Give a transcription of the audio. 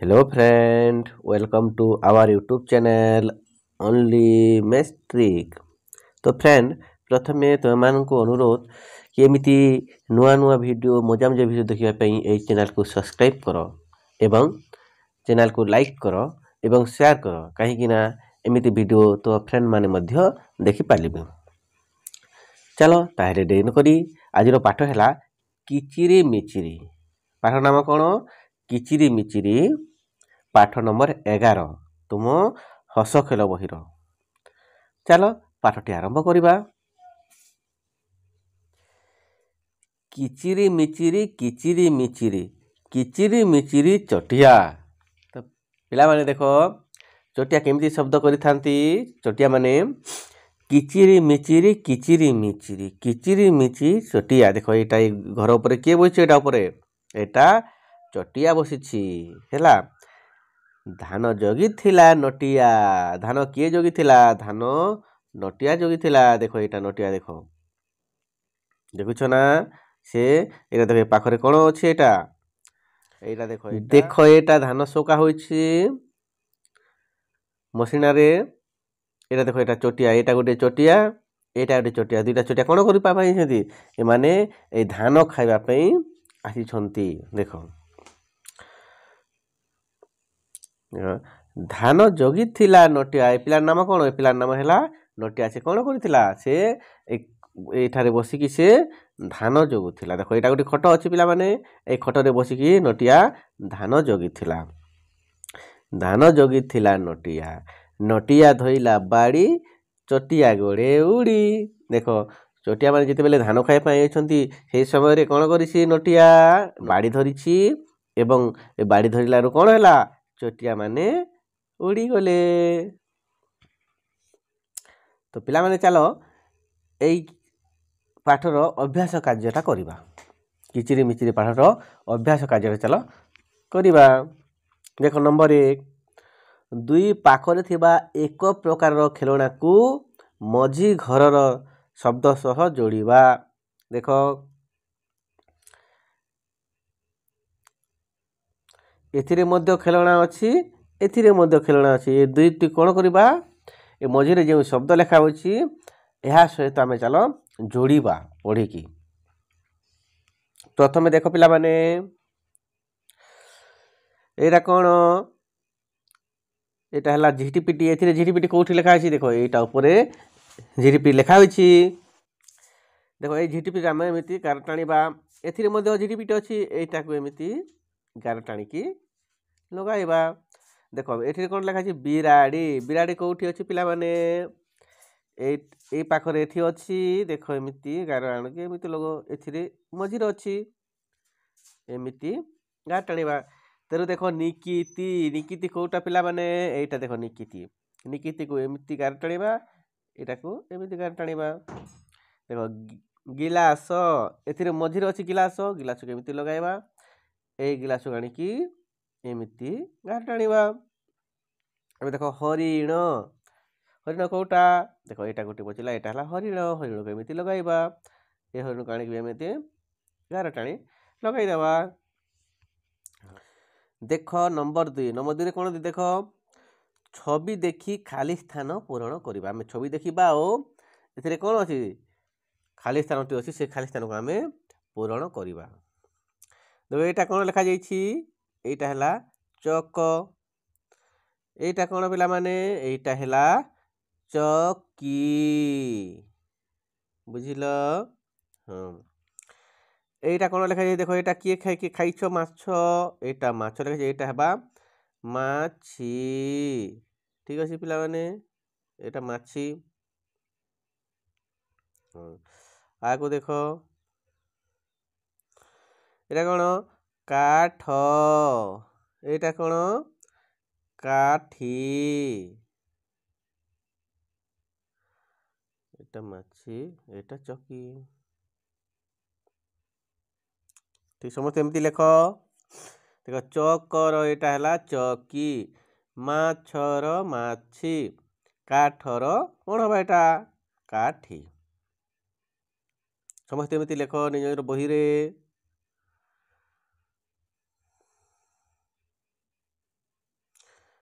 Hello friend, welcome to our YouTube channel only Metric। तो friend प्रथमे तुमମାନଙ୍କୁ अनुरोध कि एमिति नुआ नुआ वीडियो मजा मजा वीडियो देखिया पई ए चैनल को सब्सक्राइब करो एवं चैनल को लाइक करो एवं शेयर करो कहीं कि ना एमिति वीडियो तो फ्रेंड माने मध्य देखि पालिबे। चलो ताहेरे देरी न करी आजिरो पाठ हैला किचिरी मिचिरी। पाठ नाम कोन? किचिरी मिचिरी। पाठ नंबर 11 तुम हस खेल बहिर। चलो पाठटी आरंभ करिबा। किचिरी मिचिरी किचिरी मिचिरी किचिरी मिचिरी चटिया। तो पिला माने देखो चटिया केमिति शब्द करि थांती। चटिया माने किचिरी मिचिरी किचिरी मिचिरी किचिरी मिचिरी चटिया। देखो एटा घर ऊपर के बसिछि? एटा ऊपर एटा चटिया बसिछि हैला। धान जगी थिला नटिया। धान किए जगी थिला? धान नटिया जगी थिला। देखो एटा नटिया देखो देखुछ ना से एटा देखो पाखरे कोन अछि एटा देखो एटा धान सोका होइछि मशीना रे। एटा देखो एटा चटिया एटा गोटे चटिया एटा गोटे चटिया दुईटा चटिया कोन करि पाबै छथि ए माने ए धान खाइबा पई आसी छथि। देखो धान जगी थिला नटिया। ए पिलार नाम कोन? ए पिलार नाम हैला नटिया। से कोन करिथिला? से एठारे बसी कि से धान जगु थिला। देखो एटा गोटे खट अछि पिला माने ए खट रे बसी कि नटिया धान जगी थिला। धान जगी थिला नटिया। नटिया धोइला बाड़ी चटिया गोड़े उड़ी। देखो चटिया माने जेते बेले धान खाइ पई आइछंती सेही समय रे कोन करिछि नटिया बाड़ी धरिछि एवं ए बाड़ी धरिला रो कोन हैला चटिया माने उड़ी गले। तो पिला माने चलो एई पाठर अभ्यास कार्यटा करिबा। किचिरी मिचिरी पाठर अभ्यास कार्यटा चलो करिबा। देखो नंबर 1 दुई पाखरे थिबा एक प्रकार खेलना को मझी घरर शब्द सह जोड़िबा। देखो एथिरे मध्य खेलना अछि एथिरे मध्य खेलना अछि। ए दुईटी कोन करिबा? ए मझी रे जे शब्द लेखा होछि एहा सहित आमे चलो जोड़िबा पढ़ी की। प्रथमे देखो पिला माने एटा कोन? एटा हला झिटिपिटी। एथिरे झिटिपिटी कोठी लेखा अछि? देखो एटा ऊपर झिटिपिटी लेखा होछि। देखो ए झिटिपिटी आमे एमिति गार टाणीबा। एथिरे मध्य झिटिपिटी अछि एटा को एमिति गार टाणी की लगाइबा। देखो एथिरे कोन लेखा अछि? बिराड़ी। बिराड़ी कोठी अछि पिला माने? ए पाखरे एथि अछि। देखो एमिति गार आण के एमिति लोगो एथिरे मझी रे अछि एमिति गार टाणीबा। तेरो देखो निकिति। निकिति कोटा पिला माने? एटा देखो निकिति। निकिति को एमिति गार टाणीबा एटा को एमिति गार टाणीबा। देखो गिलास एथिरे मझी रे अछि गिलास। गिलास को एमिति लगाइबा। ए गिलास को आणी की एमिति गार टाणीबा। अब देखो हरिण। हरिण कोटा? देखो एटा गोटे बचिला एटा हला हरिण। हरिण को एमिति लगाइबा। ए हरिण को आणी की एमिति गार टाणी लगाइ देबा। देखो नंबर 2। नंबर 2 रे कोन दि देखो छवि देखि खाली स्थान पूरण करिबा। हमें छवि देखिबा ओ एथिरे कोन अछि खाली स्थान टी अछि से खाली स्थान को हमें पूरण करिबा। देखो एटा कोन लिखा जाइछि? एटा हला चक। एटा कोन पिला माने? एटा हला चकी। बुझिलो? हां एटा कोन लिखा जाय? देखो एटा किए खाइ के खाइछो माछ। एटा माछ लिखा जाय। एटा हबा माछी। ठीक अछि पिला माने एटा माछी। आगो देखो एटा कोन? काठ। एटा कोन? काठी। एटा माछी एटा चकी। ठीक समस्त एमती लेखो। देखो चकर एटा हला चकी। माछर माछी। काठर कोन हबा एटा? काठी। समस्त एमती लेखो निज बही रे।